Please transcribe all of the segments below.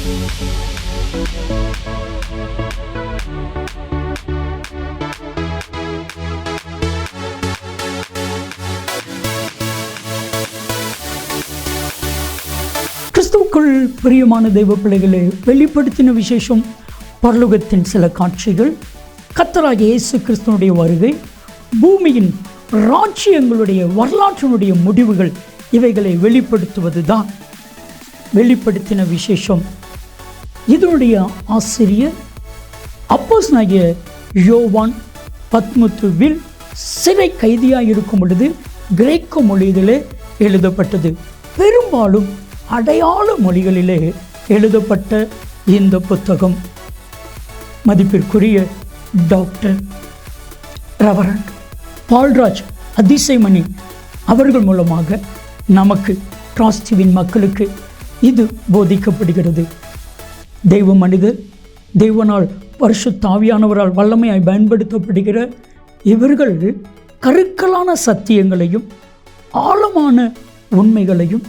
கிறிஸ்துவுக்குள் பிரியமான தெய்வ பிள்ளைகளை வெளிப்படுத்தின விசேஷம் பரலோகத்தின் சில காட்சிகள், கர்த்தராகிய இயேசு கிறிஸ்துவனுடைய வருகை, பூமியின் ராஜ்யங்களுடைய வரலாற்றினுடைய முடிவுகள், இவைகளை வெளிப்படுத்துவது தான் வெளிப்படுத்தின விசேஷம். இதனுடைய ஆசிரியர் அப்போஸ்தலனாகிய யோவான் பத்மத்துவில் சிறை கைதியாக இருக்கும் பொழுது கிரேக்க மொழியிலே எழுதப்பட்டது. பெரும்பாலும் அடையாள மொழிகளிலே எழுதப்பட்ட இந்த புத்தகம் மதிப்பிற்குரிய டாக்டர் ரெவரண்ட் பால்ராஜ் அதிசயமணி அவர்கள் மூலமாக நமக்கு டிராஸ்டிவின் மக்களுக்கு இது போதிக்கப்படுகிறது. தெய்வ மனிதர், தெய்வனால் பரிசுத்த ஆவியானவரால் வல்லமையாய் பயன்படுத்தப்படுகிற இவர்கள் கருக்கலான சத்தியங்களையும் ஆழமான உண்மைகளையும்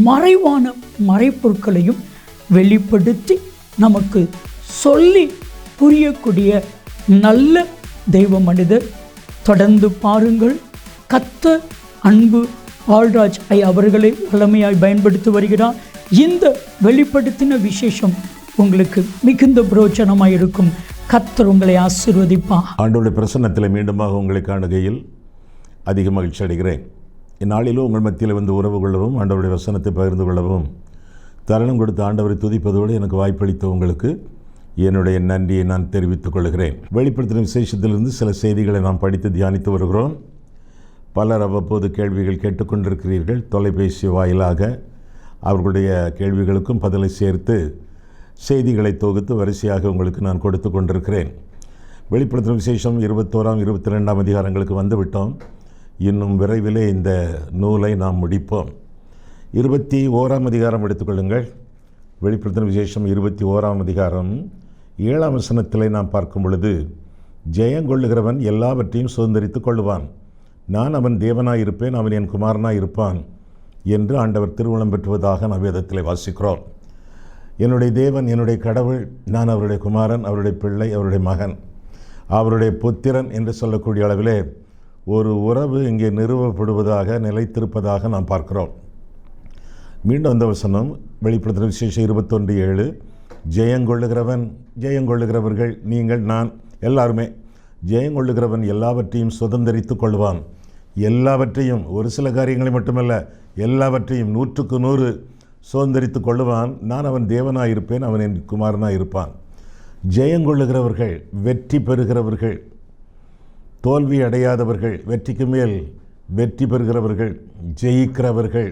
மறைவான மறைப்பொருட்களையும் வெளிப்படுத்தி நமக்கு சொல்லி புரியக்கூடிய நல்ல தெய்வ மனிதர். தொடர்ந்து பாருங்கள். கர்த்தர் அன்பு பால்ராஜ் அவர்களை வல்லமையாய் பயன்படுத்தி வருகிறார். இந்த வெளிப்படுத்தின விசேஷம் உங்களுக்கு மிகுந்த பிரயோஜனமாக இருக்கும். கர்த்தர் உங்களை ஆசீர்வதிப்பார். ஆண்டவருடைய பிரசன்னத்தில் மீண்டுமாக உங்களை காணுகையில் அதிக மகிழ்ச்சி அடைகிறேன். இந்நாளிலும் உங்கள் மத்தியில் வந்து உறவு கொள்ளவும், ஆண்டவருடைய வசனத்தை பகிர்ந்து கொள்ளவும் தருணம் கொடுத்த ஆண்டவரை துதிப்பதோடு எனக்கு வாய்ப்பளித்த உங்களுக்கு என்னுடைய நன்றியை நான் தெரிவித்துக் கொள்கிறேன். வெளிப்படுத்தின விசேஷத்திலிருந்து சில செய்திகளை நாம் படித்து தியானித்து வருகிறோம். பலர் அவ்வப்போது கேள்விகள் கேட்டுக்கொண்டிருக்கிறீர்கள். தொலைபேசி வாயிலாக அவர்களுடைய கேள்விகளுக்கும் பதிலை சேர்த்து செய்திகளை தொகுத்து வரிசையாக உங்களுக்கு நான் கொடுத்து கொண்டிருக்கிறேன். வெளிப்படுத்தின விசேஷம் 21ஆம் 22ஆம் அதிகாரங்களுக்கு வந்துவிட்டோம். இன்னும் விரைவிலே இந்த நூலை நாம் முடிப்போம். 21ஆம் அதிகாரம் எடுத்துக்கொள்ளுங்கள். வெளிப்படுத்தின விசேஷம் 21ஆம் அதிகாரம் 7ஆம் வசனத்திலே நாம் பார்க்கும் பொழுது, ஜெயங்கொள்ளுகிறவன் எல்லாவற்றையும் சுதந்திரித்து கொள்ளுவான், நான் அவன் தேவனாயிருப்பேன், அவன் என் குமாரனாயிருப்பான் என்று ஆண்டவர் திருவுளம் பெற்றுவதாக நாம் வேதத்திலே வாசிக்கிறோம். என்னுடைய தேவன், என்னுடைய கடவுள், நான் அவருடைய குமாரன், அவருடைய பிள்ளை, அவருடைய மகன், அவருடைய புத்திரன் என்று சொல்லக்கூடிய அளவிலே ஒரு உறவு இங்கே நிறுவப்படுவதாக, நிலைத்திருப்பதாக நாம் பார்க்கிறோம். மீண்டும் அந்த வசனம் வெளிப்படுத்தின விசேஷம் 21:7, ஜெயங்கொள்ளுகிறவன், ஜெயங்கொள்ளுகிறவர்கள் நீங்கள், நான், எல்லாருமே. ஜெயங்கொள்ளுகிறவன் எல்லாவற்றையும் சுதந்திரித்து கொள்வான். எல்லாவற்றையும், ஒரு சில காரியங்களை மட்டுமல்ல, எல்லாவற்றையும் 100க்கு 100 சுதந்திரித்து கொள்ளுவான். நான் அவன் தேவனாயிருப்பேன், அவன் என் குமாரனாயிருப்பான். ஜெயங்கொள்ளுகிறவர்கள், வெற்றி பெறுகிறவர்கள், தோல்வி அடையாதவர்கள், வெற்றிக்கு மேல் வெற்றி பெறுகிறவர்கள், ஜெயிக்கிறவர்கள்.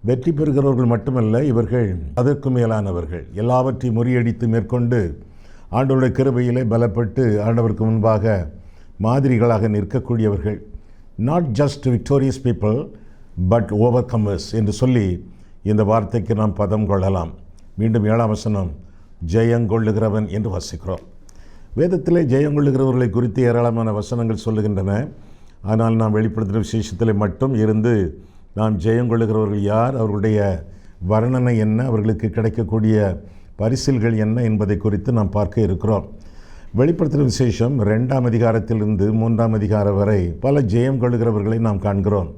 வெற்றி பெறுகிறவர்கள் மட்டுமல்ல, இவர்கள் அதற்கு மேலானவர்கள். எல்லாவற்றையும் முறியடித்து மேற்கொண்டு ஆண்டவருடைய கிருபையிலே பலப்பட்டு ஆண்டவருக்கு முன்பாக மாதிரிகளாக நிற்கக்கூடியவர்கள். Not just victorious people but overcomers என்று சொல்லி இந்த வார்த்தைக்கு நாம் பதம் கொள்ளலாம். மீண்டும் 7ஆம் வசனம், ஜெயங்கொள்ளுகிறவன் என்று வாசிக்கிறோம். வேதத்திலே ஜெயங்கொள்ளுகிறவர்களை குறித்து ஏராளமான வசனங்கள் சொல்லுகின்றன. ஆனால் நாம் வெளிப்படுத்தின விசேஷத்திலே மட்டும் இருந்து நாம் ஜெயங்கொள்ளுகிறவர்கள் யார், அவர்களுடைய வர்ணனை என்ன, அவர்களுக்கு கிடைக்கக்கூடிய பரிசில்கள் என்ன என்பதை குறித்து நாம் பார்க்க இருக்கிறோம். வெளிப்படுத்தின விசேஷம் 2ஆம் அதிகாரத்திலிருந்து 3ஆம் அதிகாரம் வரை பல ஜெயம் கொள்ளுகிறவர்களை நாம் காண்கிறோம்.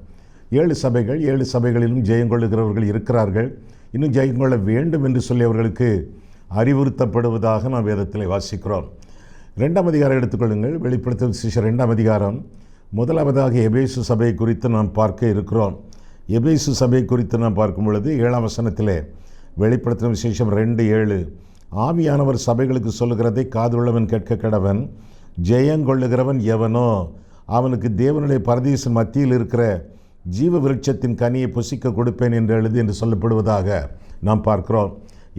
7 சபைகள், 7 சபைகளிலும் ஜெயம் கொள்ளுகிறவர்கள் இருக்கிறார்கள். இன்னும் ஜெயம் கொள்ள வேண்டும் என்று சொல்லி அவர்களுக்கு அறிவுறுத்தப்படுவதாக நாம் வேதத்தில் வாசிக்கிறோம். 2ஆம் அதிகாரம் எடுத்துக்கொள்ளுங்கள். வெளிப்படுத்தின விசேஷம் 2ஆம் அதிகாரம் முதலாவதாக எபேசு சபை குறித்து நாம் பார்க்க இருக்கிறோம். எபேசு சபை குறித்து நாம் பார்க்கும் பொழுது 7ஆம் வசனத்திலே வெளிப்படுத்தின விசேஷம் 2:7, ஆவியானவர் சபைகளுக்கு சொல்லுகிறதை காதுள்ளவன் கேட்க கடவன், ஜெயங்கொள்ளுகிறவன் எவனோ அவனுக்கு தேவனுடைய பரதீசின் மத்தியில் இருக்கிற ஜீவ விருட்சத்தின் கனியை புசிக்க கொடுப்பேன் என்று எழுது என்று சொல்லப்படுவதாக நாம் பார்க்கிறோம்.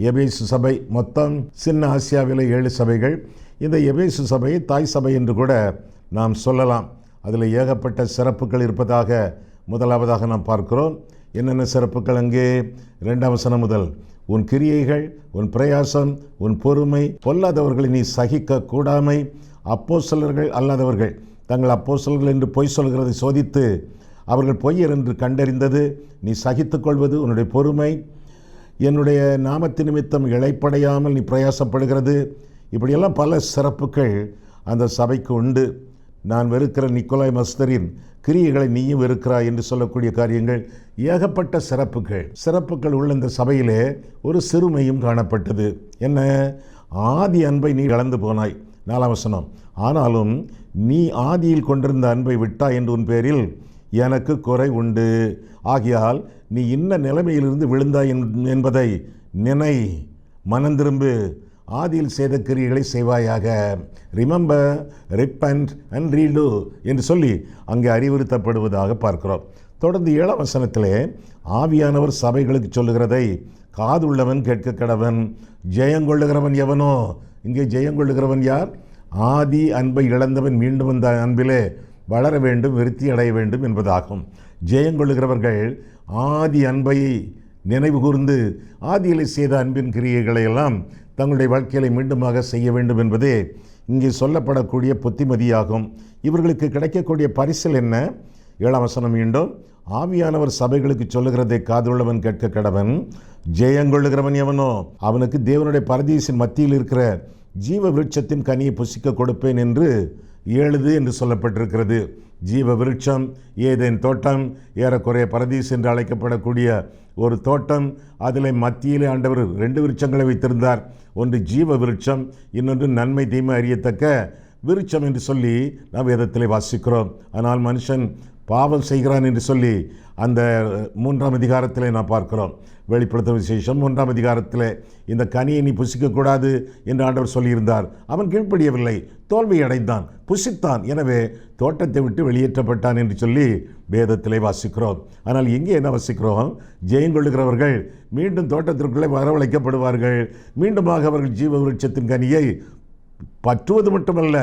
எபேசு சபை மொத்தம் சின்ன ஆசியாவில் 7 சபைகள். இந்த எபேசு சபையை தாய் சபை என்று கூட நாம் சொல்லலாம். அதில் ஏகப்பட்ட சிறப்புகள் இருப்பதாக முதலாவதாக நாம் பார்க்கிறோம். என்னென்ன சிறப்புகள் அங்கே? 2ஆம் வசனம் முதல், உன் கிரியைகள், உன் பிரயாசம், உன் பொறுமை, பொல்லாதவர்களை நீ சகிக்க கூடாமை, அப்போஸ்தலர்கள் அல்லாதவர்கள் தங்கள் அப்போஸ்தலர்கள் என்று பொய் சொல்கிறதை சோதித்து அவர்கள் பொய்யர் என்று கண்டறிந்தது, நீ சகித்து கொள்வது, உன்னுடைய பொறுமை, என்னுடைய நாமத்து நிமித்தம் இளைப்படையாமல் நீ பிரயாசப்படுகிறது, இப்படியெல்லாம் பல சிறப்புகள் அந்த சபைக்கு உண்டு. நான் வெறுக்கிற நிக்கோலாய் மஸ்தரின் கிரியைகளை நீயும் வெறுக்கிறாய் என்று சொல்லக்கூடிய காரியங்கள், ஏகப்பட்ட சிறப்புகள் உள்ள இந்த சபையிலே ஒரு சிறுமையும் காணப்பட்டது. என்ன? ஆதி அன்பை நீ இழந்து போனாய். 4ஆம் வசனம், ஆனாலும் நீ ஆதியில் கொண்டிருந்த அன்பை விட்டாய் என்று உன் பேரில் எனக்கு குறை உண்டு. ஆகையால் நீ இன்ன நிலைமையிலிருந்து விழுந்தாய் என்பதை நினை, மனந்திரும்பு, ஆதியில் செய்த கிரியைகளை செய்வாயாக. ரிமெம்பர், ரிப்பண்ட் அண்ட் ரீடு என்று சொல்லி அங்கே அறிவுறுத்தப்படுவதாக பார்க்கிறோம். தொடர்ந்து 7ஆம் வசனத்திலே ஆவியானவர் சபைகளுக்கு சொல்லுகிறதை காதுள்ளவன் கேட்க கடவன். ஜெயங்கொள்ளுகிறவன் எவனோ? இங்கே ஜெயங்கொள்ளுகிறவன் யார்? ஆதி அன்பை இழந்தவன் மீண்டும் வந்த அன்பிலே வளர வேண்டும், விருத்தி அடைய வேண்டும் என்பதாகும். ஜெயங்கொள்ளுகிறவர்கள் ஆதி அன்பை நினைவு கூர்ந்து ஆதியிலே செய்த அன்பின் கிரியைகளை எல்லாம் தங்களுடைய வாழ்க்கையை மீண்டுமாக செய்ய வேண்டும் என்பதே இங்கே சொல்லப்படக்கூடிய புத்திமதியாகும். இவர்களுக்கு கிடைக்கக்கூடிய பரிசில் என்ன? 7ஆம் வசனம் மீண்டும், ஆவியானவர் சபைகளுக்கு சொல்லுகிறதை காதுள்ளவன் கேட்க கடவன். ஜெயங்கொள்ளுகிறவன் எவனோ அவனுக்கு தேவனுடைய பரதீசின் மத்தியில் இருக்கிற ஜீவ விருட்சத்தின் கனியை புசிக்க கொடுப்பேன் என்று எழுது என்று சொல்லப்பட்டிருக்கிறது. ஜீவ விருட்சம் ஏதேன் தோட்டம், ஏறக்குறைய பரதீஸ் என்று அழைக்கப்படக்கூடிய ஒரு தோட்டம். அதில் மத்தியிலே ஆண்டவர் 2 விருட்சங்களை வைத்திருந்தார். ஒன்று ஜீவ விருட்சம், இன்னொன்று நன்மை தீமை அறியத்தக்க விருட்சம் என்று சொல்லி நாம் வேதத்திலே வாசிக்கிறோம். ஆனால் மனுஷன் பாவம் செய்கிறான் என்று சொல்லி அந்த 3ஆம் அதிகாரத்திலே நாம் பார்க்கிறோம். வெளிப்படுத்தும் விசேஷம் 3ஆம் அதிகாரத்தில் இந்த கனியை நீ புசிக்கக்கூடாது என்று ஆண்டவர் சொல்லியிருந்தார். அவன் கீழ்ப்படியவில்லை, தோல்வி அடைந்தான், புசித்தான், எனவே தோட்டத்தை விட்டு வெளியேற்றப்பட்டான் என்று சொல்லி வேதத்திலே வாசிக்கிறோம். ஆனால் இங்கே என்ன வாசிக்கிறோம்? ஜெயங்கொள்ளுகிறவர்கள் மீண்டும் தோட்டத்திற்குள்ளே வரவழைக்கப்படுவார்கள். மீண்டுமாக அவர்கள் ஜீவ விருட்சத்தின் கனியை பற்றுவது மட்டுமல்ல,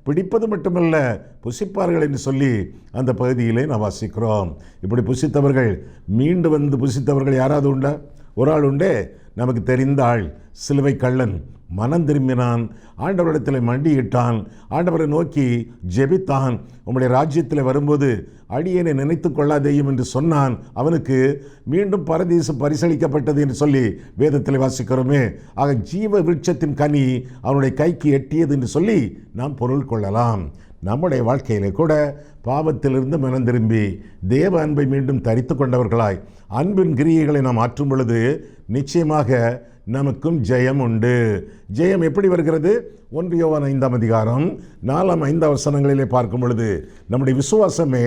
பிடிப்பது மட்டுமல்ல, புசிப்பார்கள் என்று சொல்லி அந்த பகுதியிலே நாம் வாசிக்கிறோம். இப்படி புசித்தவர்கள், மீண்டு வந்து புசித்தவர்கள் யாராவது உண்டா? ஒரு ஆள் உண்டே, நமக்கு தெரிந்த ஆள். சிலுவை கள்ளன் மனம் திரும்பினான், ஆண்டவரிடத்தில் மண்டியிட்டான், ஆண்டவரை நோக்கி ஜெபித்தான். உம்முடைய ராஜ்யத்தில் வரும்போது அடியேனை நினைத்து கொள்ளாதேயும் என்று சொன்னான். அவனுக்கு மீண்டும் பரதீசம் பரிசளிக்கப்பட்டது என்று சொல்லி வேதத்தில் வாசிக்கிறோமே. ஆக ஜீவ விருட்சத்தின் கனி அவனுடைய கைக்கு எட்டியது என்று சொல்லி நாம் பொருள் கொள்ளலாம். நம்முடைய வாழ்க்கையிலே கூட பாவத்திலிருந்து மனம் திரும்பி தேவ அன்பை மீண்டும் தரித்து கொண்டவர்களாய் அன்பின் கிரியைகளை நாம் ஆற்றும் பொழுது நிச்சயமாக நமக்கும் ஜெயம் உண்டு. ஜெயம் எப்படி வருகிறது? 1 யோவான் 5ஆம் அதிகாரம் 4-5 வசனங்களிலே பார்க்கும் பொழுது நம்முடைய விசுவாசமே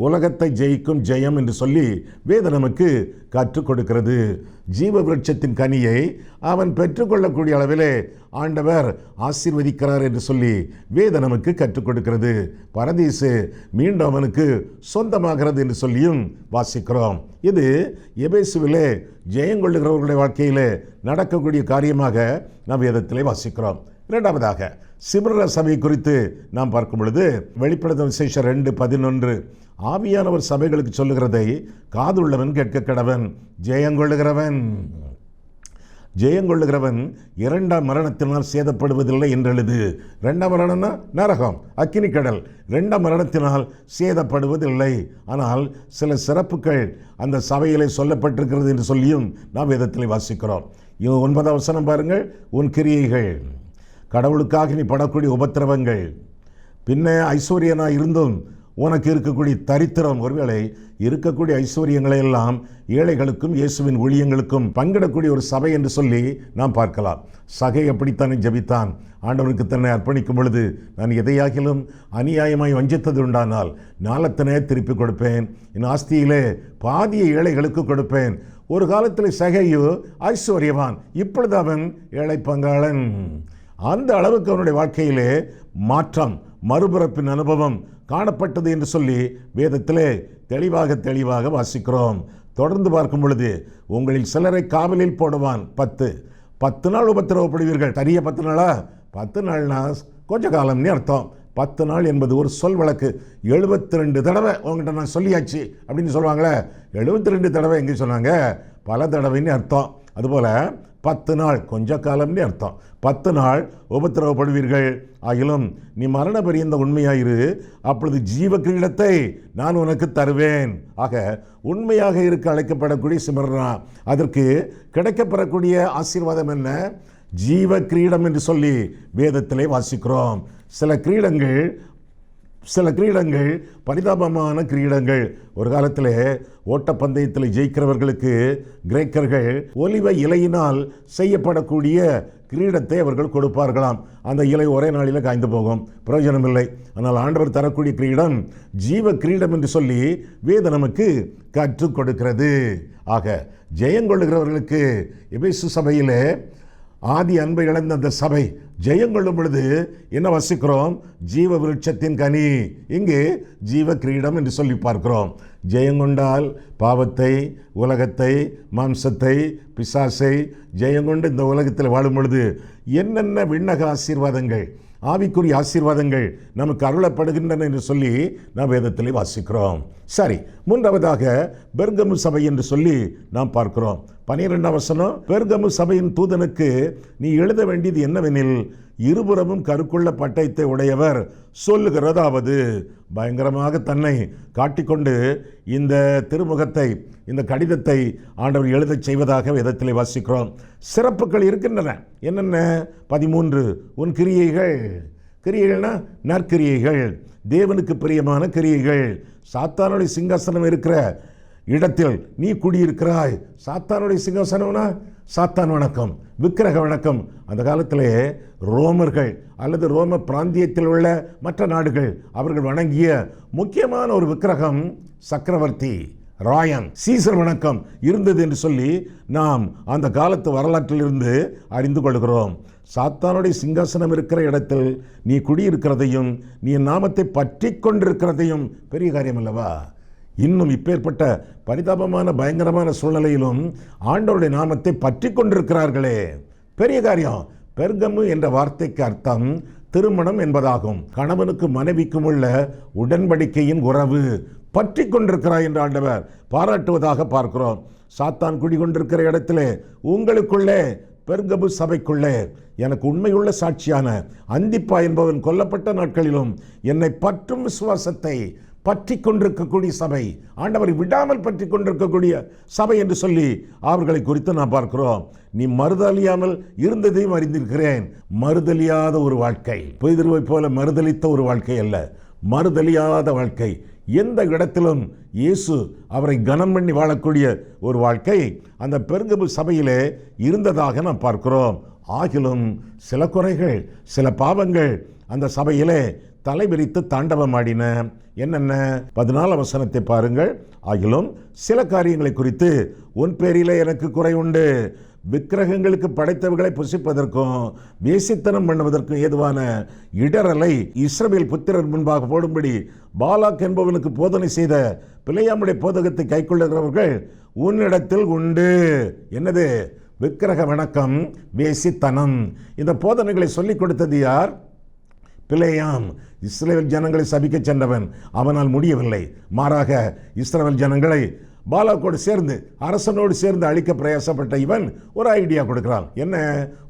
உலகத்தை ஜெயிக்கும் ஜெயம் என்று சொல்லி வேதம் நமக்கு கற்றுக் கொடுக்கிறது. ஜீவ விருட்சத்தின் கனியை அவன் பெற்றுக்கொள்ளக்கூடிய அளவிலே ஆண்டவர் ஆசீர்வதிக்கிறார் என்று சொல்லி வேதம் நமக்கு கற்றுக் கொடுக்கிறது. பரதீசு மீண்டும் அவனுக்கு சொந்தமாகிறது என்று சொல்லியும் வாசிக்கிறோம். இது எபேசுவிலே ஜெயங்கொள்ளுகிறவர்களுடைய வாழ்க்கையிலே நடக்கக்கூடிய காரியமாக நாம் வேதத்திலே வாசிக்கிறோம். 2வதாக சிம்ர சபை குறித்து நாம் பார்க்கும் பொழுது வெளிப்படுத்தும் விசேஷம் 2:11, ஆவியானவர் சபைகளுக்கு சொல்லுகிறதை காதுள்ளவன் கேட்க கடவன். ஜெயங்கொள்ளுகிறவன் 2ஆம் மரணத்தினால் சேதப்படுவதில்லை என்றெழுது. 2ஆம் மரணம்னா நரகம், அக்கினி கடல். 2ஆம் மரணத்தினால் சேதப்படுவதில்லை. ஆனால் சில சிறப்புகள் அந்த சபையிலே சொல்லப்பட்டிருக்கிறது என்று சொல்லியும் நாம் வேதத்தில் வாசிக்கிறோம். 9ஆம் வசனம் பாருங்கள். உன் கிரியைகள், கடவுளுக்காக நீ படக்கூடிய உபத்திரவங்கள், பின்ன ஐஸ்வர்யனாக இருந்தும் உனக்கு இருக்கக்கூடிய தரித்திரம், ஒருவேளை இருக்கக்கூடிய ஐஸ்வர்யங்களை எல்லாம் ஏழைகளுக்கும் இயேசுவின் ஊழியங்களுக்கும் பங்கிடக்கூடிய ஒரு சபை என்று சொல்லி நாம் பார்க்கலாம். சகை அப்படித்தானே ஜெபித்தான். ஆண்டவருக்கு தன்னை அர்ப்பணிக்கும் பொழுது, நான் எதையாகிலும் அநியாயமாய் வஞ்சித்தது உண்டானால் நாளத்தனே திருப்பி கொடுப்பேன், என் ஆஸ்தியிலே பாதியை ஏழைகளுக்கு கொடுப்பேன். ஒரு காலத்தில் சகையோ ஐஸ்வர்யவான், இப்பொழுது அவன் ஏழை பங்காளன். அந்த அளவுக்கு அவனுடைய வாழ்க்கையிலே மாற்றம், மறுபிறப்பின் அனுபவம் காணப்பட்டது என்று சொல்லி வேதத்திலே தெளிவாக வாசிக்கிறோம். தொடர்ந்து பார்க்கும் பொழுது, உங்களில் சிலரை காவலில் போடுவான். 10 நாள் உபத்திரவப்படுவீர்கள். சரியா 10 நாளா? 10 நாள்னா கொஞ்ச காலம்னு அர்த்தம். 10 நாள் என்பது ஒரு சொல் வழக்கு. 72 தடவை உங்கள்கிட்ட நான் சொல்லியாச்சு அப்படின்னு சொல்லுவாங்களே, 72 தடவை எங்கே சொன்னாங்க? பல தடவைன்னு அர்த்தம். அதுபோல் 10 நாள், கொஞ்ச காலம்னு அர்த்தம், 10 நாள் உபத்திரவப்படுவீர்கள். ஆகிலும் நீ மரண பரியந்த உண்மையாயிரு, அப்பொழுது ஜீவ கிரீடத்தை நான் உனக்கு தருவேன். ஆக உண்மையாக இருக்க அழைக்கப்படக்கூடிய சிமர்னா, அதற்கு கிடைக்கப்பெறக்கூடிய ஆசீர்வாதம் என்ன? ஜீவ கிரீடம் என்று சொல்லி வேதத்திலே வாசிக்கிறோம். சில கிரீடங்கள் பரிதாபமான கிரீடங்கள். ஒரு காலத்தில் ஓட்டப்பந்தயத்தில் ஜெயிக்கிறவர்களுக்கு கிரேக்கர்கள் ஒலிவ இலையினால் செய்யப்படக்கூடிய கிரீடத்தை அவர்கள் கொடுப்பார்களாம். அந்த இலை ஒரே நாளில் காய்ந்து போகும், பிரயோஜனம் இல்லை. ஆனால் ஆண்டவர் தரக்கூடிய கிரீடம் ஜீவ கிரீடம் என்று சொல்லி வேதம் நமக்கு கற்றுக் கொடுக்கிறது. ஆக ஜெயங்கொள்ளுகிறவர்களுக்கு எபேசு சபையிலே ஆதி அன்பை இழந்த அந்த சபை ஜெயங்கொள்ளும் பொழுது என்ன வசிக்கிறோம்? ஜீவ விருட்சத்தின் கனி, இங்கே ஜீவ கிரீடம் என்று சொல்லி பார்க்கிறோம். ஜெயங்கொண்டால் பாவத்தை, உலகத்தை, மாம்சத்தை, பிசாசை ஜெயங்கொண்டு இந்த உலகத்தில் வாழும் பொழுது என்னென்ன விண்ணக ஆசீர்வாதங்கள், ஆவிக்குரிய ஆசீர்வாதங்கள் நமக்கு அருளப்படுகின்றன என்று சொல்லி நாம் வேதத்திலே வாசிக்கிறோம். சரி, மூன்றாவதாக பெர்கமு சபை என்று சொல்லி நாம் பார்க்கிறோம். 12ஆம் வசனம், பெர்கமு சபையின் தூதனுக்கு நீ எழுத வேண்டியது என்னவெனில், இருபுறமும் கருக்குள்ள பட்டயத்தை உடையவர் சொல்லுகிறதாவது. பயங்கரமாக தன்னை காட்டிக்கொண்டு இந்த திருமுகத்தை, இந்த கடிதத்தை ஆண்டவர் எழுதச் செய்வதாக வேதத்திலே வாசிக்கிறோம். சிறப்புகள் இருக்கின்றன. என்னென்ன? 13, உன் கிரியைகள்னா நற்கிரியைகள், தேவனுக்கு பிரியமான கிரியைகள். சாத்தானுடைய சிங்காசனம் இருக்கிற இடத்தில் நீ குடியிருக்கிறாய். சாத்தானுடைய சிங்காசனம்னா சாத்தான் வணக்கம், விக்கிரக வணக்கம். அந்த காலத்திலே ரோமர்கள் அல்லது ரோம பிராந்தியத்தில் உள்ள மற்ற நாடுகள் அவர்கள் வணங்கிய முக்கியமான ஒரு விக்கிரகம் சக்கரவர்த்தி, ராயன், சீசர் வணக்கம் இருந்தது என்று சொல்லி நாம் அந்த காலத்து வரலாற்றிலிருந்து அறிந்து கொள்கிறோம். சாத்தானுடைய சிங்காசனம் இருக்கிற இடத்தில் நீ குடியிருக்கிறதையும் நீ நாமத்தை பற்றி கொண்டிருக்கிறதையும் பெரிய காரியம் அல்லவா? இன்னும் இப்பேற்பட்ட பரிதாபமான பயங்கரமான சூழ்நிலையிலும் ஆண்டவருடைய நாமத்தை பற்றி கொண்டிருக்கிறார்களே, பெரிய காரியம். பெர்கமு என்ற வார்த்தைக்கு அர்த்தம் திருமணம் என்பதாகும். கணவனுக்கு மனைவிக்கும் உள்ள உடன்படிக்கையின் உறவு பற்றி கொண்டிருக்கிறாய் என்று ஆண்டவர் பாராட்டுவதாக பார்க்கிறோம். சாத்தான் குடிகொண்டிருக்கிற இடத்திலே உங்களுக்குள்ளே, பெர்கமு சபைக்குள்ளே எனக்கு உண்மையுள்ள சாட்சியான அந்திப்பா என்பவன் கொல்லப்பட்ட நாட்களிலும் என்னை பற்றும் விசுவாசத்தை பற்றி கொண்டிருக்கக்கூடிய சபை, ஆண்டவரை விடாமல் பற்றி கொண்டிருக்கக்கூடிய சபை என்று சொல்லி அவர்களை குறித்து நாம் பார்க்கிறோம். நீ மறுதலியாமல் இருந்ததையும் அறிந்திருக்கிறேன். மறுதலியாத ஒரு வாழ்க்கை, பேதுருவை போல மறுதலித்த ஒரு வாழ்க்கை அல்ல, மறுதலியாத வாழ்க்கை. எந்த இடத்திலும் இயேசு அவரை கனம் பண்ணி வாழக்கூடிய ஒரு வாழ்க்கை அந்த பெர்கமு சபையிலே இருந்ததாக நாம் பார்க்கிறோம். ஆகிலும் சில குறைகள், சில பாவங்கள் அந்த சபையிலே தலைவிரித்து தாண்டவமாடின. என்னென்ன? 14ஆம் வசனத்தை பாருங்கள். ஆகிலும் சில காரியங்களை குறித்து உன் பேரிலே எனக்கு குறை உண்டு. விக்கிரகங்களுக்கு படைத்தவர்களை புசிப்பதற்கும் வேசித்தனம் பண்ணுவதற்கும் ஏதுவான இடரலை இஸ்ரவேல் புத்திரர் முன்பாக போடும்படி பாலாக் என்பவனுக்கு போதனை செய்த பிலேயாமுடைய போதகத்தை கைக்கொள்ளுகிறவர்கள் உன்னிடத்தில் உண்டு. என்னது? விக்கிரக வணக்கம், வேசித்தனம். இந்த போதனைகளை சொல்லிக் கொடுத்தது யார்? பிலேயாம். இஸ்ரவேல் ஜனங்களை சபிக்க சென்றவன். அவனால் முடியவில்லை. மாறாக இஸ்ரவேல் ஜனங்களை பாலாக்கோடு சேர்ந்து, அரசனோடு சேர்ந்து அழிக்க பிரயாசப்பட்ட இவன் ஒரு ஐடியா கொடுக்கிறான். என்ன?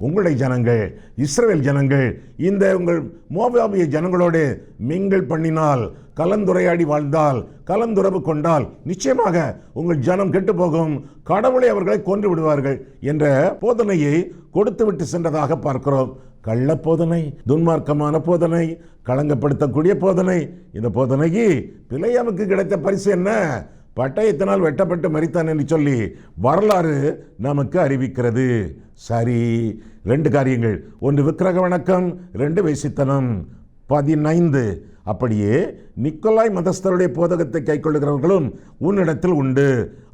உங்களுடைய ஜனங்கள், இஸ்ரவேல் ஜனங்கள் இந்த உங்கள் மோவாபிய ஜனங்களோடு மிங்கிள் பண்ணினால், கலந்துரையாடி வாழ்ந்தால், கலந்துறவு கொண்டால் நிச்சயமாக உங்கள் ஜனம் கெட்டு போகும், கடவுளை அவர்களை கொன்று விடுவார்கள் என்ற போதனையை கொடுத்து விட்டு சென்றதாக பார்க்கிறோம். கள்ள போதனை, துன்மார்க்கமான போதனை, களங்கப்படுத்தக்கூடிய போதனை. இந்த போதனைக்கு பிலேயாமுக்கு கிடைத்த பரிசு என்ன? பட்டயத்தினால் வெட்டப்பட்டு மரித்தான் என்று சொல்லி வரலாறு நமக்கு அறிவிக்கிறது. சரி, 2 காரியங்கள். 1 விக்கிரக வணக்கம், 2 வேசித்தனம். 15 அப்படியே நிக்கோலாய் மதஸ்தருடைய போதகத்தை கைக்கொள்ளுகிறவர்களும் உன்னிடத்தில் உண்டு.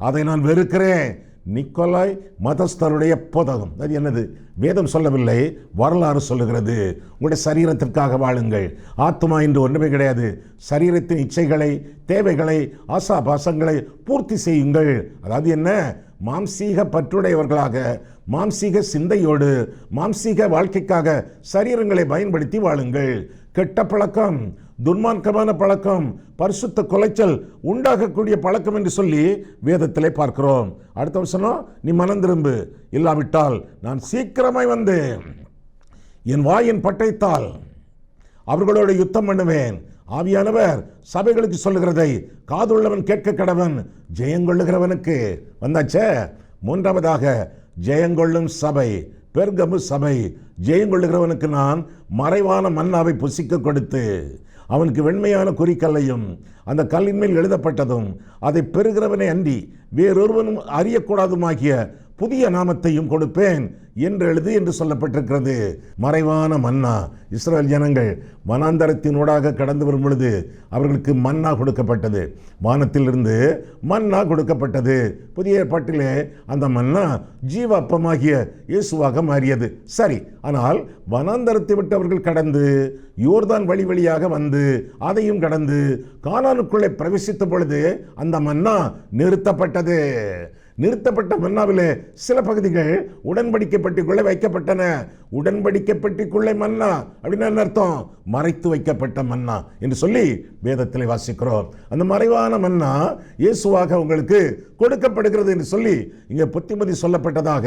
அதை நான் வெறுக்கிறேன். நிக்கோலாய் மதஸ்தருடைய போதகம் அது என்னது? வேதம் சொல்லவில்லை, வரலாறு சொல்லுகிறது. உங்களுடைய சரீரத்திற்காக வாழுங்கள். ஆத்மா என்று ஒன்றுமே கிடையாது. சரீரத்தின் இச்சைகளை, தேவைகளை, ஆசாபாசங்களை பூர்த்தி செய்யுங்கள். அதாவது என்ன? மாம்சீக பற்றுடையவர்களாக, மாம்சீக சிந்தையோடு, மாம்சீக வாழ்க்கைக்காக சரீரங்களை பயன்படுத்தி வாழுங்கள். கெட்ட பழக்கம், துன்மார்க்கமான பழக்கம், பரிசுத்த குலைச்சல் உண்டாகக்கூடிய பழக்கம் என்று சொல்லி வேதத்திலே பார்க்கிறோம். அடுத்த வசனம், நீ மனம் திரும்பு, இல்லாவிட்டால் நான் சீக்கிரமாய் வந்து என் வாயின் பட்டயத்தால் அவர்களோடு யுத்தம் பண்ணுவேன். ஆவியானவர் சபைகளுக்கு சொல்லுகிறதை காதுள்ளவன் கேட்க கடவன். ஜெயங்கொள்ளுகிறவனுக்கு வந்தாச்சே. மூன்றாவதாக, ஜெயங்கொள்ளும் சபை, பெர்கமு சபை. ஜெயங்கொள்ளுகிறவனுக்கு நான் மறைவான மன்னாவை புசிக்க கொடுத்து அவனுக்கு வெண்மையான குறிக்கல்லையும் அந்த கல்லின் மேல் எழுதப்பட்டதும் அதை பெறுகிறவனை அன்றி வேறொருவனும் அறியக்கூடாதுமாகிய புதிய நாமத்தையும் கொடுப்பேன் என்று எழுது என்று சொல்லப்பட்டிருக்கிறது. மறைவான மன்னா. இஸ்ரவேல் ஜனங்கள் வனாந்தரத்தினூடாக கடந்து வரும் பொழுது அவர்களுக்கு மன்னா கொடுக்கப்பட்டது, வானத்திலிருந்து மன்னா கொடுக்கப்பட்டது. புதிய ஏற்பாட்டிலே அந்த மன்னா ஜீவ அப்பமாகிய இயேசுவாக மாறியது. சரி, ஆனால் வனாந்தரத்தை விட்டு அவர்கள் கடந்து யோர்தான் வழியாக வந்து அதையும் கடந்து கானானுக்குள்ளே பிரவேசித்த பொழுது அந்த மன்னா நிறுத்தப்பட்டது. நிறுத்தப்பட்ட மன்னாவிலே சில பகுதிகள் உடன்படிக்கை பெட்டிக்குள்ளே வைக்கப்பட்டன. உடன்படிக்கை பெட்டிக்குள்ளே மன்னா அப்படின்னு என்ன அர்த்தம்? மறைத்து வைக்கப்பட்ட மன்னா என்று சொல்லி வேதத்திலே வாசிக்கிறோம். அந்த மறைவான மன்னா இயேசுவாக உங்களுக்கு கொடுக்கப்படுகிறது என்று சொல்லி இங்கே புத்திமதி சொல்லப்பட்டதாக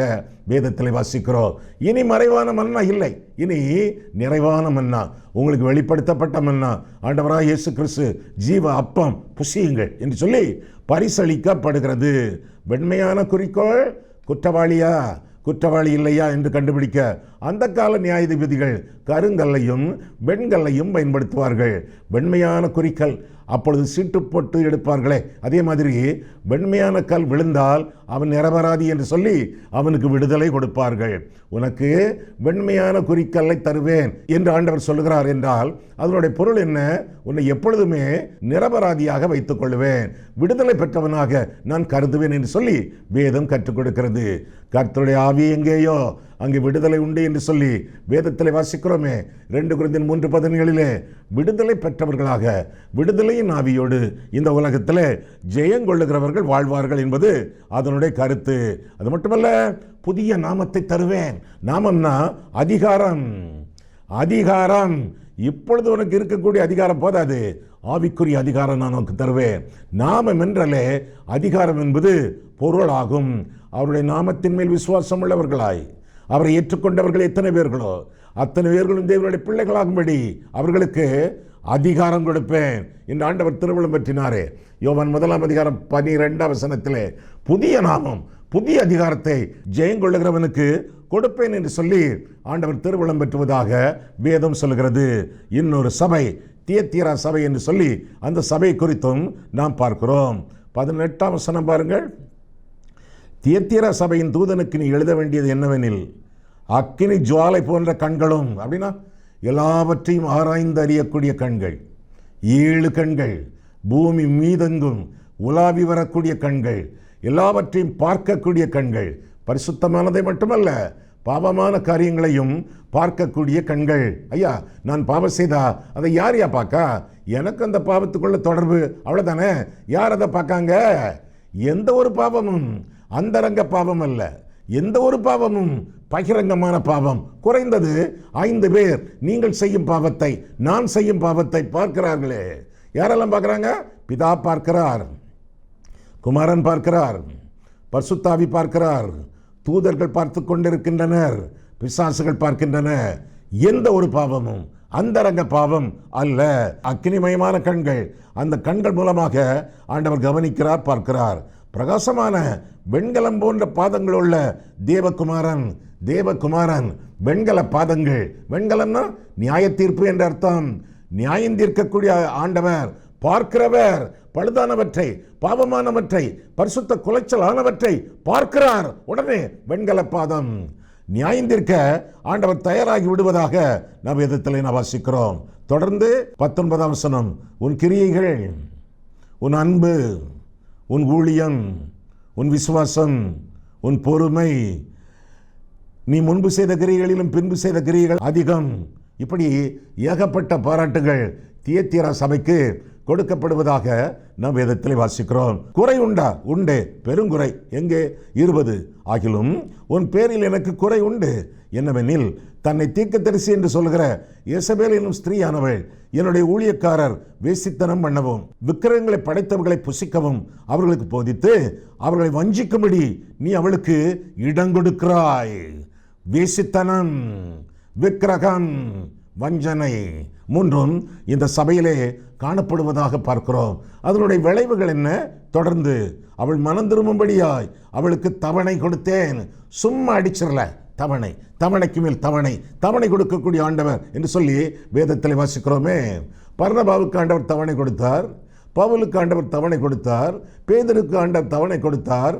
வேதத்திலே வாசிக்கிறோம். இனி மறைவான மன்னா இல்லை, இனி நிறைவான மன்னா, உங்களுக்கு வெளிப்படுத்தப்பட்ட மன்னா. ஆண்டவராக இயேசு கிறிஸ்து ஜீவ அப்பம் புசியுங்கள் என்று சொல்லி பரிசளிக்கப்படுகிறது. வெண்மையான குறிக்கோள், குற்றவாளியா குற்றவாளி இல்லையா என்று கண்டுபிடிக்க அந்த கால நியாயாதிபதிகள் கருங்கல்லையும் வெண்கல்லையும் பயன்படுத்துவார்கள். வெண்மையான குறிக்கல், அப்பொழுது சீட்டு போட்டு எடுப்பார்களே, அதே மாதிரி வெண்மையான கல் விழுந்தால் அவன் நிரபராதி என்று சொல்லி அவனுக்கு விடுதலை கொடுப்பார்கள். உனக்கு வெண்மையான குறிக்கல்லை தருவேன் என்று ஆண்டவர் சொல்லுகிறார் என்றால் அதனுடைய பொருள் என்ன? உன்னை எப்பொழுதுமே நிரபராதியாக வைத்துக் கொள்வேன், விடுதலை பெற்றவனாக நான் கருதுவேன் என்று சொல்லி வேதம் கற்றுக் கொடுக்கிறது. கர்த்தருடைய ஆவி எங்கேயோ அங்கே விடுதலை உண்டு என்று சொல்லி வேதத்தில் வாசிக்கிறோமே. 2 கொரிந்தியர் 3:17 விடுதலை பெற்றவர்களாக விடுதலையின் ஆவியோடு இந்த உலகத்தில் ஜெயங்கொள்ளுகிறவர்கள் வாழ்வார்கள் என்பது அதனுடைய கருத்து. அது மட்டுமல்ல, புதிய நாமத்தை தருவேன். நாமம்னா அதிகாரம். அதிகாரம் இப்பொழுது உனக்கு இருக்கக்கூடிய அதிகாரம் போதாது, ஆவிக்குரிய அதிகாரம் நான் உனக்கு தருவேன். நாமம் என்றாலே அதிகாரம் என்பது பொருளாகும். அவருடைய நாமத்தின் மேல் விசுவாசம் உள்ளவர்களாய் அவரை ஏற்றுக்கொண்டவர்கள் எத்தனை பேர்களோ அத்தனை பேர்களும் தேவனுடைய பிள்ளைகளாகும்படி அவர்களுக்கு அதிகாரம் கொடுப்பேன் என்று ஆண்டவர் திருவுளம் பற்றினாரே. யோவான் 1:12 புதிய நாமம், புதிய அதிகாரத்தை ஜெயங்கொள்ளுகிறவனுக்கு கொடுப்பேன் என்று சொல்லி ஆண்டவர் திருவுளம் பெற்றுவதாக வேதம் சொல்கிறது. இன்னொரு சபை தியத்தீரா சபை என்று சொல்லி அந்த சபை குறித்தும் நாம் பார்க்கிறோம். 18 பாருங்கள். தியத்தீரா சபையின் தூதனுக்கு நீ எழுத வேண்டியது என்னவெனில், அக்கினி ஜுவாலை போன்ற கண்களும், அப்படின்னா எல்லாவற்றையும் ஆராய்ந்து அறியக்கூடிய கண்கள், 7 கண்கள், பூமி மீதெங்கும் உலாவி வரக்கூடிய கண்கள், எல்லாவற்றையும் பார்க்கக்கூடிய கண்கள், பரிசுத்தமானதை மட்டுமல்ல பாவமான காரியங்களையும் பார்க்கக்கூடிய கண்கள். ஐயா, நான் பாவம் செய்தா அதை யார் பார்க்கா? எனக்கு அந்த பாவத்துக்குள்ள தொடர்பு, அவ்வளோதானே. யார் அதை பார்க்காங்க? எந்த ஒரு பாவமும் அந்தரங்க பாவம் அல்ல, எந்த ஒரு பாவமும் பகிரங்கமான பாவம். குறைந்தது 5 பேர் நீங்கள் செய்யும் பாவத்தை, நான் செய்யும் பாவத்தை பார்க்கிறார்களே. யாரெல்லாம் பார்க்கிறாங்க? பிதா பார்க்கிறார், குமாரன் பார்க்கிறார், பரிசுத்த ஆவி பார்க்கிறார், தூதர்கள் பார்த்து கொண்டிருக்கின்றனர், பிசாசுகள் பார்க்கின்றன. எந்த ஒரு பாவமும் அந்தரங்க பாவம் அல்ல. அக்கினிமயமான கண்கள், அந்த கண்கள் மூலமாக ஆண்டவர் கவனிக்கிறார், பார்க்கிறார். பிரகாசமான வெண்கலம் போன்ற பாதங்கள் உள்ள தேவகுமாரன், தேவகுமாரன் வெண்கல பாதங்கள். வெண்கலம்னா நியாய தீர்ப்பு என்ற அர்த்தம். நியாயம் தீர்க்கக்கூடிய ஆண்டவர், பார்க்கிறவர், பழுதானவற்றை, பாவமானவற்றை, பரிசுத்த குலைச்சல் ஆனவற்றை பார்க்கிறார். உடனே வெண்கல பாதம். நியாயம் தீர்க்க ஆண்டவர் தயாராகி விடுவதாக நாம் வேதத்தில் வாசிக்கிறோம். தொடர்ந்து 19 உன் கிரியைகள், உன் அன்பு, உன் ஊழியம், உன் விசுவாசம், உன் பொறுமை, நீ முன்பு செய்த கிரியைகளிலும் பின்பு செய்த கிரியைகள் அதிகம். இப்படி ஏகப்பட்ட பாராட்டுகள் தியத்தீரா சபைக்கு கொடுக்கப்படுவதாக நாம் வேதத்தில் வாசிக்கிறோம். குறை உண்டா? உண்டு, பெருங்குறை. எங்கே? 20. ஆகிலும் உன் பேரில் எனக்கு குறை உண்டு. என்னவெனில், தன்னை தீர்க்கதரிசி என்று சொல்கிற யேசபேல் என்னும் ஸ்திரீயானவள் என்னுடைய ஊழியக்காரர் வேசித்தனம் பண்ணவும் விக்கிரகங்களை படைத்தவர்களை புசிக்கவும் அவர்களுக்கு போதித்து அவர்களை வஞ்சிக்கும்படி நீ அவளுக்கு இடம் கொடுக்கிறாய். வேசித்தனம், விக்கிரகம், வஞ்சனை மூன்றும் இந்த சபையிலே காணப்படுவதாக பார்க்கிறோம். அதனுடைய விளைவுகள் என்ன? தொடர்ந்து அவள் மனம் திரும்பும்படியாய் அவளுக்கு தவணை கொடுத்தேன். சும்மா அடிச்சிடல, தவணை, தவணைக்கு மேல் தவணை, தவணை கொடுக்கக்கூடிய ஆண்டவர் என்று சொல்லி வேதத்தில் வாசிக்கிறோமே. பர்னபாவுக்கு ஆண்டவர் தவணை கொடுத்தார், பவுலுக்கு ஆண்டவர் தவணை கொடுத்தார், பேதுருக்கு ஆண்டவர் தவணை கொடுத்தார்,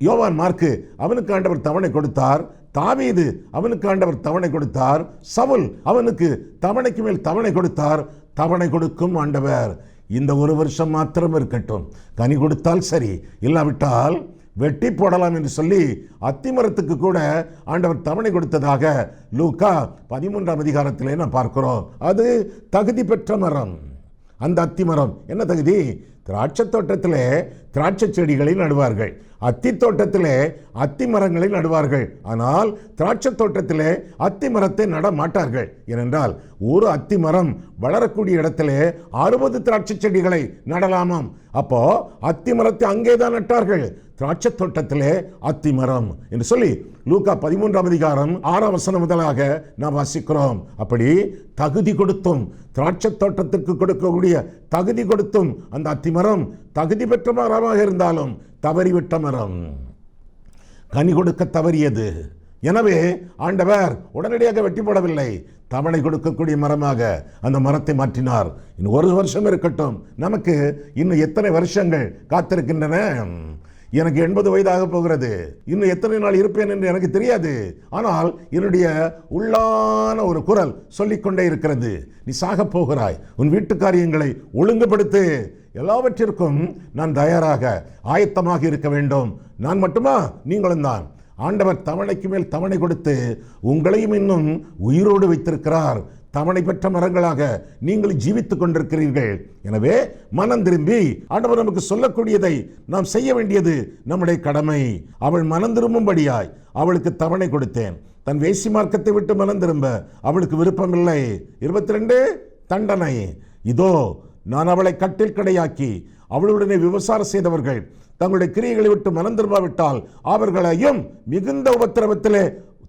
யோவான் மார்க்கு அவனுக்கு ஆண்டவர் தவணை கொடுத்தார், தாவீது அவனுக்கு ஆண்டவர் தவணை கொடுத்தார், சவுல் அவனுக்கு தவணைக்கு மேல் தவணை கொடுத்தார். தவணை கொடுக்கும் ஆண்டவர் இந்த ஒரு வருஷம் மாத்திரம் இருக்கட்டும், கனி கொடுத்தால் சரி, இல்லாவிட்டால் வெட்டி போடலாம் என்று சொல்லி அத்திமரத்துக்கு கூட ஆண்டவர் தவணை கொடுத்ததாக லூக்கா 13ஆம் அதிகாரத்திலே நாம் பார்க்கிறோம். அது தகுதி பெற்ற மரம். அந்த அத்திமரம் என்ன தகுதி? திராட்சை தோட்டத்திலே திராட்சை செடிகளை நடுவார்கள், அத்தி தோட்டத்திலே அத்தி மரங்களை நடுவார்கள். ஆனால் திராட்சை தோட்டத்திலே அத்தி மரத்தை நட மாட்டார்கள். ஏனென்றால் ஒரு அத்தி மரம் வளரக்கூடிய இடத்திலே 60 திராட்சை செடிகளை நடலாமாம். அப்போ அத்தி மரத்தை அங்கேதான் நட்டார்கள், திராட்சை தோட்டத்திலே அத்தி மரம் என்று சொல்லி லூக்கா 13ஆம் அதிகாரம் 6ஆம் வசனம் முதலாக நாம் வாசிக்கிறோம். அப்படி தகுதி கொடுத்தும், திராட்சை தோட்டத்திற்கு கொடுக்கக்கூடிய தகுதி கொடுத்தும் அந்த அத்திமரம் தகுதி பெற்ற மரமாக இருந்தாலும் தவறிவிட்ட மரம், கனி கொடுக்க தவறியது. எனவே ஆண்டவர் உடனடியாக வெட்டி போடவில்லை, தவணை கொடுக்கக்கூடிய மரமாக அந்த மரத்தை மாற்றினார். இன்னும் ஒரு வருஷம் இருக்கட்டும், நமக்கு இன்னும் எத்தனை வருஷங்கள் காத்திருக்கின்றன? எனக்கு 80 வயதாக போகிறது, இன்னும் எத்தனை நாள் இருப்பேன் என்று எனக்கு தெரியாது. ஆனால் என்னுடைய உள்ளான ஒரு குரல் சொல்லிக்கொண்டே இருக்கிறது, நீ சாக போகிறாய், உன் வீட்டு காரியங்களை ஒழுங்குபடுத்து, எல்லாவற்றிற்கும் நான் தயாராக ஆயத்தமாக இருக்க வேண்டும். நான் மட்டுமா? நீங்களும் தான். ஆண்டவர் தவணைக்கு மேல் தவணை கொடுத்து உங்களையும் இன்னும் உயிரோடு வைத்திருக்கிறார். தவணை பெற்ற மரங்களாக நீங்கள் ஜீவித்துக் கொண்டிருக்கிறீர்கள். எனவே மனம் திரும்பி ஆண்டவர் நமக்கு சொல்லக்கூடியதை நாம் செய்ய வேண்டியது நம்முடைய கடமை. அவள் மனம் திரும்பும்படியாய் அவளுக்கு தவணை கொடுத்தேன். தன் வேசி மார்க்கத்தை விட்டு மனம் திரும்ப அவளுக்கு விருப்பமில்லை. 22 தண்டனை. இதோ நான் அவளை கட்டில் கடையாக்கி அவளுடனே விபசாரம் செய்தவர்கள் தங்களுடைய கிரியைகளை விட்டு மனம் திரும்பாவிட்டால் அவர்களையும் மிகுந்த உபத்திரவத்திலே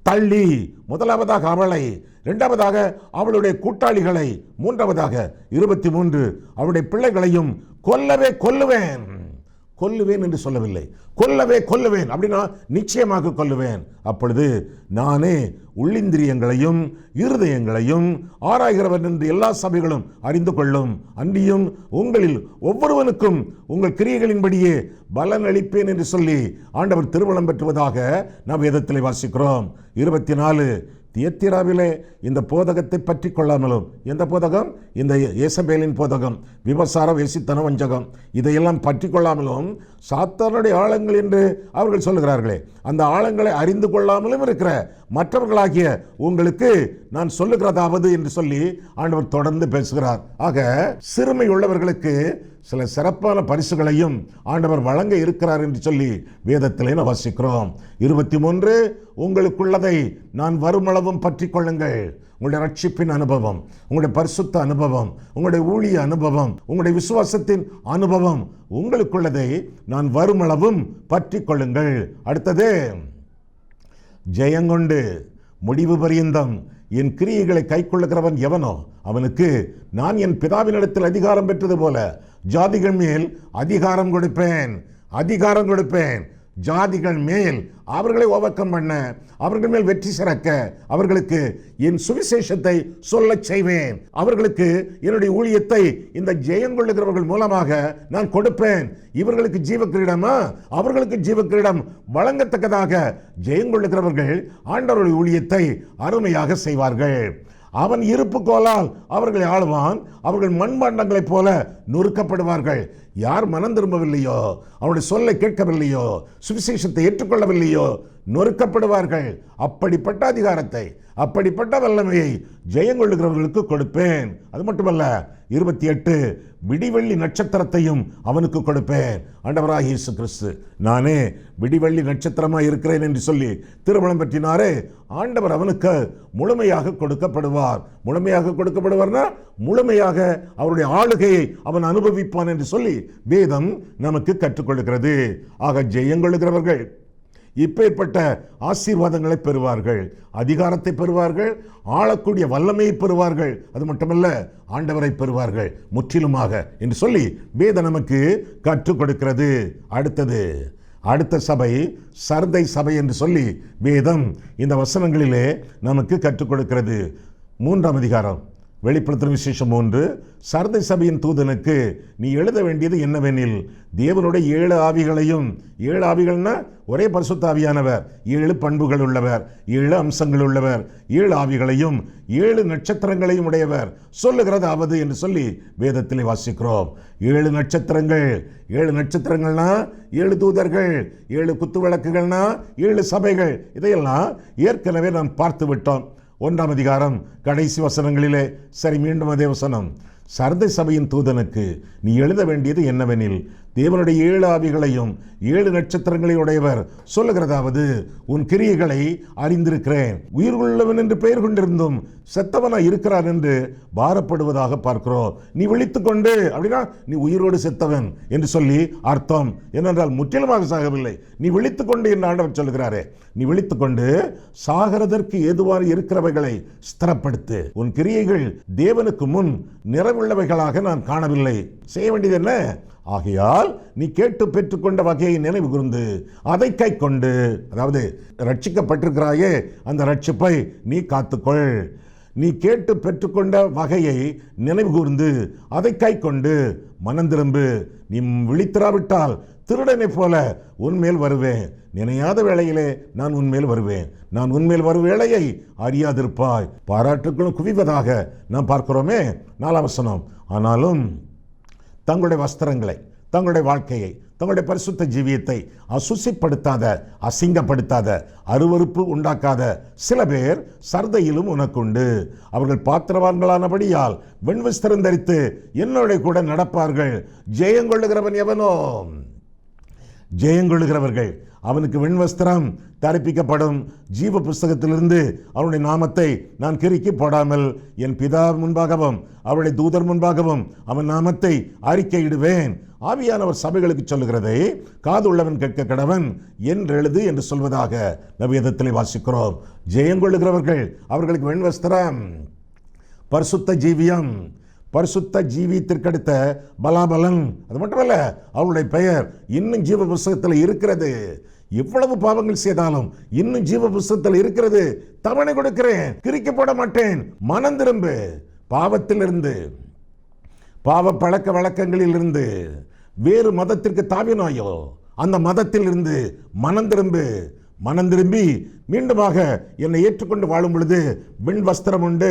தள்ளி, முதலாவதாக அவளை, இரண்டாவதாக அவளுடைய கூட்டாளிகளை, மூன்றாவதாக 23 அவளுடைய பிள்ளைகளையும் கொல்லவே கொல்லுவேன். கொல்லுவேன் என்று சொல்லவில்லை, கொல்லவே கொல்லுவேன் அப்படின்னா நிச்சயமாக கொல்லுவேன். அப்பொழுது நானே உள்ளிந்திரியங்களையும் இருதயங்களையும் ஆராய்கிறவன் என்று எல்லா சபைகளும் அறிந்து கொள்ளும். அன்றியும் உங்களில் ஒவ்வொருவனுக்கும் உங்கள் கிரியைகளின்படியே பலன் அளிப்பேன் என்று சொல்லி ஆண்டவர் திருமணம் பெற்றுவதாக நாம் வேதத்திலே வாசிக்கிறோம். 24 தியத்திராவிலே இந்த போதகத்தை பற்றி கொள்ளாமலும், எந்த போதகம்? இந்த யேசபேலின் போதகம், விபசார, வேசித்தன, வஞ்சகம், இதையெல்லாம் பற்றி கொள்ளாமலும் சாத்தானுடைய ஆழங்கள் என்று அவர்கள் சொல்லுகிறார்களே, அந்த ஆழங்களை அறிந்து கொள்ளாமலும் இருக்கிற மற்றவர்களாகிய உங்களுக்கு நான் சொல்லுகிறதாவது என்று சொல்லி ஆண்டவர் தொடர்ந்து பேசுகிறார். ஆக சிறுமை உள்ளவர்களுக்கு சில சிறப்பான பரிசுகளையும் ஆண்டவர் வழங்க இருக்கிறார் என்று சொல்லி வேதத்திலே நாம் வாசிக்கிறோம். 23 உங்களுக்குள்ளதை நான் வருமளவும் பற்றி கொள்ளுங்கள். உங்களுடைய ரட்சிப்பின் அனுபவம், உங்களுடைய பரிசுத்த அனுபவம், உங்களுடைய ஊழிய அனுபவம், உங்களுடைய விசுவாசத்தின் அனுபவம், உங்களுக்குள்ளதை நான் வருமளவும் பற்றி கொள்ளுங்கள். அடுத்தது, ஜெயங்கொண்டு முடிவு பரியந்தம் என் கிரியைகளை கை கொள்ளுகிறவன் எவனோ அவனுக்கு நான் என் பிதாவினிடத்தில் அதிகாரம் பெற்றது போல ஜாதிகள் மேல் அதிகாரம் கொடுப்பேன். அதிகாரம் கொடுப்பேன். ஜாதிகள் மேல் அவர்களை ஓவர்கம் பண்ண, அவர்கள் மேல் வெற்றி சிறக்க, அவர்களுக்கு என் சுவிசேஷத்தை சொல்ல செய்வேன். அவர்களுக்கு என்னுடைய ஊழியத்தை இந்த ஜெயம் கொள்ளுகிறவர்கள் மூலமாக நான் கொடுப்பேன். இவர்களுக்கு ஜீவ கிரீடமா? அவர்களுக்கு ஜீவ கிரீடம் வழங்கத்தக்கதாக ஜெயம் கொள்ளுகிறவர்கள் ஆண்டவருடைய ஊழியத்தை அருமையாக செய்வார்கள். அவன் இருப்பு கோலால் அவர்களை ஆளுவான். அவர்கள் மண்பாண்டங்களைப் போல நொறுக்கப்படுவார்கள். யார் மனம் திரும்பவில்லையோ, அவருடைய சொல்லை கேட்கவில்லையோ, சுவிசேஷத்தை ஏற்றுக்கொள்ளவில்லையோ, நொறுக்கப்படுவார்கள். அப்படிப்பட்ட அதிகாரத்தை, அப்படிப்பட்ட வல்லமையை ஜெயங்கொள்ளுகிறவர்களுக்கு கொடுப்பேன். அது மட்டுமல்ல, 28 விடிவெள்ளி நட்சத்திரத்தையும் அவனுக்கு கொடுப்பேன். ஆண்டவராகிய இயேசு கிறிஸ்து நானே விடிவெள்ளி நட்சத்திரமாக இருக்கிறேன் என்று சொல்லி திருமணம் பற்றினாரே, ஆண்டவர் அவனுக்கு முழுமையாக கொடுக்கப்படுவார். முழுமையாக கொடுக்கப்படுவார்னா முழுமையாக அவருடைய ஆளுகையை அவன் அனுபவிப்பான் என்று சொல்லி வேதம் நமக்கு கற்றுக் கொடுக்கிறது. ஆக ஜெயங்கொள்ளுகிறவர்கள் இப்பேற்பட்ட ஆசீர்வாதங்களை பெறுவார்கள், அதிகாரத்தை பெறுவார்கள், ஆளக்கூடிய வல்லமையை பெறுவார்கள், அது மட்டுமல்ல ஆண்டவரை பெறுவார்கள் முற்றிலுமாக என்று சொல்லி வேதம் நமக்கு கற்றுக் கொடுக்கிறது. அடுத்த சபை சர்தை சபை என்று சொல்லி வேதம் இந்த வசனங்களிலே நமக்கு கற்றுக் கொடுக்கிறது. 3ஆம் அதிகாரம் வெளிப்படுத்தும் விசேஷம் 3. சர்தை சபையின் தூதனுக்கு நீ எழுத வேண்டியது என்னவெனில், தேவனுடைய 7 ஆவிகளையும், 7 ஆவிகள்னா ஒரே பரிசுத்த ஆவியானவர், 7 பண்புகள் உள்ளவர், 7 அம்சங்கள் உள்ளவர், 7 ஆவிகளையும் 7 நட்சத்திரங்களையும் உடையவர் சொல்லுகிறதாவது என்று சொல்லி வேதத்திலே வாசிக்கிறோம். 7 நட்சத்திரங்கள், 7 நட்சத்திரங்கள்னா 7 தூதர்கள், 7 குத்து விளக்குகள்னா 7 சபைகள். இதையெல்லாம் ஏற்கனவே நாம் பார்த்து விட்டோம் 1ஆம் அதிகாரம் கடைசி வசனங்களிலே. சரி, மீண்டும் அதே வசனம். சர்தை சபையின் தூதனுக்கு நீ எழுத வேண்டியது என்னவெனில், தேவனுடைய 7 ஆவிகளையும் 7 நட்சத்திரங்களை உடையவர் சொல்லுகிறதாவது, உன் கிரியைகளை அறிந்திருக்கிறேன். உயிர் உள்ளவன் என்று பெயர் கொண்டிருந்தும் செத்தவனா இருக்கிறான் என்று பாரப்படுவதாக பார்க்கிறோம். நீ விழித்துக்கொண்டு, அப்படின்னா நீ உயிரோடு செத்தவன் என்று சொல்லி அர்த்தம். ஏனென்றால் முற்றிலுமாக சாகவில்லை, நீ விழித்துக்கொண்டு என்று ஆண்டவர் சொல்லுகிறாரே. நீ விழித்துக்கொண்டு சாகிறதற்கு ஏதுவாக இருக்கிறவைகளை ஸ்திரப்படுத்து. உன் கிரியைகள் தேவனுக்கு முன் நிறைவுள்ளவைகளாக நான் காணவில்லை. செய்ய வேண்டியது என்ன? ஆகையால் நீ கேட்டு பெற்றுக்கொண்ட வகையை நினைவு கூர்ந்து அதை கை கொண்டு, அதாவது ரட்சிக்கப்பட்டிருக்கிறாயே அந்த ரட்சிப்பை நீ காத்துக்கொள். நீ கேட்டு பெற்றுக்கொண்ட வகையை நினைவு கூர்ந்து அதை கை கொண்டு மனம் திரும்பு. நீ விழித்திராவிட்டால் திருடனை போல உன்மேல் வருவேன். நினையாத வேளையிலே நான் உன்மேல் வருவேன். நான் உன்மேல் வரும் வேளையை அறியாதிருப்பாய். பாராட்டுக்களும் குவிவதாக நாம் பார்க்கிறோமே. 4ஆம் வசனம். ஆனாலும் தங்களுடைய வஸ்திரங்களை, தங்களுடைய வாழ்க்கையை, தங்களுடைய பரிசுத்த ஜீவியத்தை அசுசிப்படுத்தாத, அசிங்கப்படுத்தாத, அருவருப்பு உண்டாக்காத சில பேர் சர்தையிலும் உனக்குண்டு. அவர்கள் பாத்திரவான்களானபடியால் வெண்வஸ்திரம் தரித்து என்னோட கூட நடப்பார்கள். ஜெயங்கொள்ளுகிறவன் எவனோ? ஜெயங்கொள்ளுகிறவர்கள் அவனுக்கு வெண்வஸ்திரம் தரிப்பிக்கப்படும். ஜீவ புஸ்தகத்திலிருந்து அவனுடைய நாமத்தை நான் கிறுக்கி போடாமல் என் பிதா முன்பாகவும் அவருடைய தூதர் முன்பாகவும் அவன் நாமத்தை அறிக்கையிடுவேன். ஆவியானவர் சபைகளுக்கு சொல்லுகிறதை காது உள்ளவன் கேட்க கடவன் என்றெழுது என்று சொல்வதாக வேதத்திலே வாசிக்கிறோம். ஜெயங்கொள்ளுகிறவர்கள் அவர்களுக்கு வெண்வஸ்திரம், பரிசுத்த ஜீவியம், பரிசுத்த ஜீவியத்திற்கடுத்த பலாபலன். அது மட்டுமல்ல, அவருடைய பெயர் இன்னும் ஜீவ புஸ்தகத்தில் இருக்கிறது. எவ்வளவு பாவங்கள் செய்தாலும் இன்னும் ஜீவ புஸ்தகத்தில் இருக்கிறது. தவணை கொடுக்கிறேன், கிறுக்கி போட மாட்டேன். மனம் திரும்பு. பாவத்திலிருந்து, பாவ பழக்க வழக்கங்களில் இருந்து வேறு மதத்திற்கு தாவினாயோ அந்த மதத்தில் இருந்து மனம் திரும்பு. மனம் திரும்பி மீண்டுமாக என்னை ஏற்றுக்கொண்டு வாழும் பொழுது வெண் வஸ்திரம் உண்டு.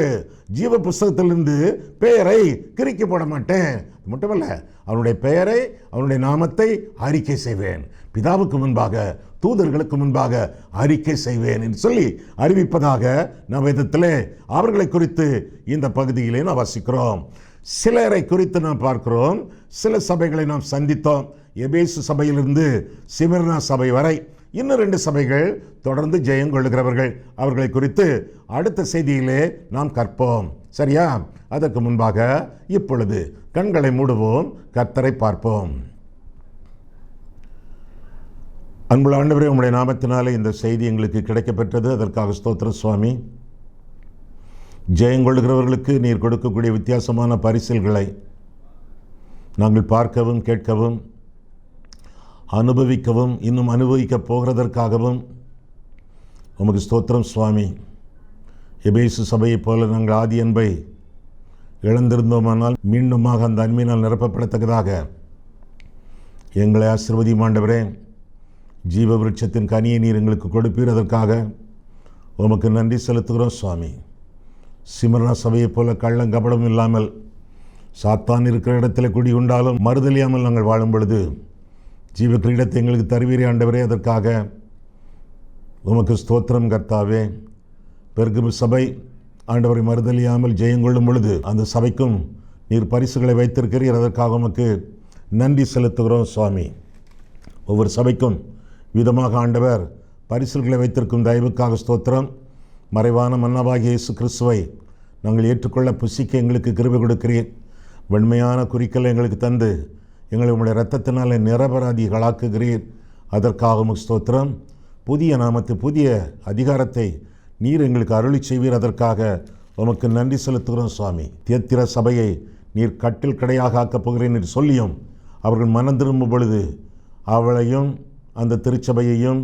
ஜீவ புஸ்தகத்திலிருந்து பெயரை கிறுக்கி போட மாட்டேன். மட்டுமல்ல, அவனுடைய பெயரை, அவனுடைய நாமத்தை அறிக்கை செய்வேன். பிதாவுக்கு முன்பாக, தூதர்களுக்கு முன்பாக அறிக்கை செய்வேன் என்று சொல்லி அறிவிப்பதாக நாம் வேதத்திலே அவர்களை குறித்து இந்த பகுதியிலே நாம் வாசிக்கிறோம். சிலரை குறித்து நாம் பார்க்கிறோம். சில சபைகளை நாம் சந்தித்தோம். எபேசு சபையிலிருந்து சிமிர்னா சபை வரை இன்னும் 2 சபைகள் தொடர்ந்து ஜெயங்கொள்ளுகிறவர்கள். அவர்களை குறித்து அடுத்த செய்தியிலே நாம் கற்போம். சரியா? அதற்கு முன்பாக இப்பொழுது கண்களை மூடுவோம், கர்த்தரை பார்ப்போம். அன்புள்ள ஆண்டவரே, உம்முடைய நாமத்தினாலே இந்த செய்தி எங்களுக்கு கிடைக்கப்பெற்றது. அதற்காக ஸ்தோத்திரம் சுவாமி. ஜெயங்கொள்ளுகிறவர்களுக்கு நீர் கொடுக்கக்கூடிய வித்தியாசமான பரிசில்களை நாங்கள் பார்க்கவும், கேட்கவும், அனுபவிக்கவும், இன்னும் அனுபவிக்கப் போகிறதற்காகவும் உமக்கு ஸ்தோத்திரம் சுவாமி. எபேசு சபையைப் போல நாங்கள் ஆதி அன்பை இழந்திருந்தோமானால் மீண்டுமாக அந்த அன்பினால் நிரப்பப்படத்தக்கதாக எங்களை ஆசீர்வதியும் ஆண்டவரே. ஜீவ விருட்சத்தின் கனியை நீர் எங்களுக்கு கொடுப்பீர். அதற்காக உமக்கு நன்றி செலுத்துகிறோம் சுவாமி. சிமர்னா சபையைப் போல கள்ளங்கபடம் இல்லாமல், சாத்தான் இருக்கிற இடத்துல குடி உண்டாலும் மறுதலியாமல் நாங்கள் வாழும் பொழுது ஜீவ கிரீடத்தை எங்களுக்கு தருவீரே ஆண்டவரே. அதற்காக உமக்கு ஸ்தோத்திரம் கர்த்தாவே. பெர்கமு சபை ஆண்டவரை மறுதலியாமல் ஜெயங்கொள்ளும் பொழுது அந்த சபைக்கும் நீர் பரிசுகளை வைத்திருக்கிறீர், அதற்காக உமக்கு நன்றி செலுத்துகிறோம் சுவாமி. ஒவ்வொரு சபைக்கும் விதமாக ஆண்டவர் பரிசுகளை வைத்திருக்கும் தயவுக்காக ஸ்தோத்திரம். மறைவான மன்னவாகிய இயேசு கிறிஸ்துவை நாங்கள் ஏற்றுக்கொள்ள புசிக்க எங்களுக்கு கிருபை கொடுக்கிறீர். வெண்மையான குறிக்கலை எங்களுக்கு தந்து எங்களை உங்களுடைய இரத்தத்தினாலே நிரபராதிகளாக்குகிறீர், அதற்காக உமக்கு ஸ்தோத்திரம். புதிய நாமத்தை, புதிய அதிகாரத்தை நீர் எங்களுக்கு அருளி செய்வீர், அதற்காக உமக்கு நன்றி செலுத்துகிறோம் சுவாமி. தியத்திர சபையை நீர் கட்டில் கடையாக ஆக்கப் போகிறேன் என்று சொல்லியும் அவர்கள் மனம் திரும்பும் பொழுது அவளையும் அந்த திருச்சபையையும்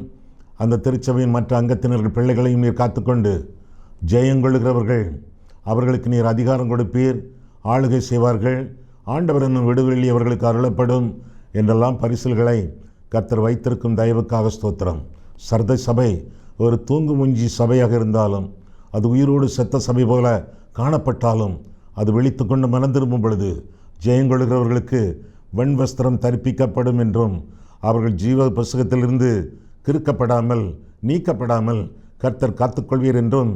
அந்த திருச்சபையின் மற்ற அங்கத்தினர்கள் பிள்ளைகளையும் நீர் காத்துக்கொண்டு ஜெயங்கொள்கிறவர்கள், அவர்களுக்கு நீர் அதிகாரம் கொடுப்பீர், ஆளுகை செய்வார்கள். ஆண்டவர் என்னும் விடுதலை அவர்களுக்கு அருளப்படும் என்றெல்லாம் பரிசுகளை கர்த்தர் வைத்திருக்கும் தயவுக்காக ஸ்தோத்திரம். சர்தை சபை ஒரு தூங்கு முஞ்சி சபையாக இருந்தாலும், அது உயிரோடு செத்த சபை போல காணப்பட்டாலும், அது விழித்து கொண்டு மனம் திரும்பும் பொழுது ஜெயங்கொள்கிறவர்களுக்கு வெண்வஸ்திரம் தரிப்பிக்கப்படும் என்றும், அவர்கள் ஜீவ புஸ்தகத்திலிருந்து கிறுக்கப்படாமல் நீக்கப்படாமல் கர்த்தர் காத்துக்கொள்வீர் என்றும்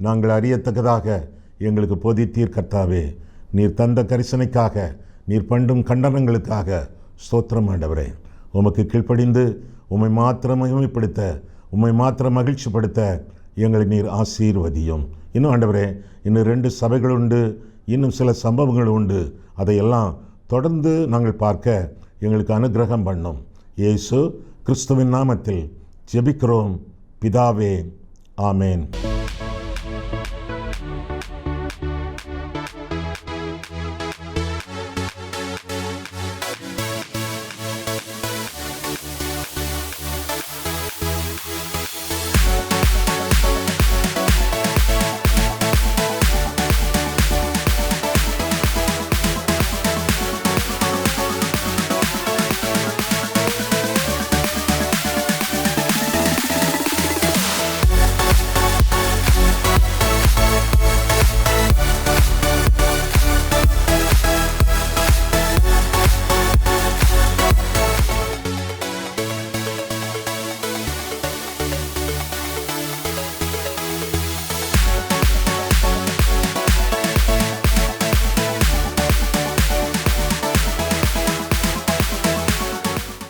நாங்கள் அறியத்தக்கதாக எங்களுக்கு போதித்தீர். கர்த்தாவே, நீர் தந்த கரிசனைக்காக, நீர் பண்டும் கண்டனங்களுக்காக ஸ்தோத்திரம் ஆண்டவரே. உமக்கு கீழ்ப்படிந்து உம்மை மாத்திரம் மகிமைப்படுத்த, உம்மை மாத்திரம் மகிழ்ச்சிப்படுத்த எங்களை நீர் ஆசீர்வதியும். இன்னும் ஆண்டவரே, இன்னும் 2 சபைகள் உண்டு, இன்னும் சில சம்பவங்கள் உண்டு. அதையெல்லாம் தொடர்ந்து நாங்கள் பார்க்க எங்களுக்கு அனுக்கிரகம் பண்ணும். இயேசு கிறிஸ்துவின் நாமத்தில் ஜெபிக்கிறோம் பிதாவே, ஆமேன்.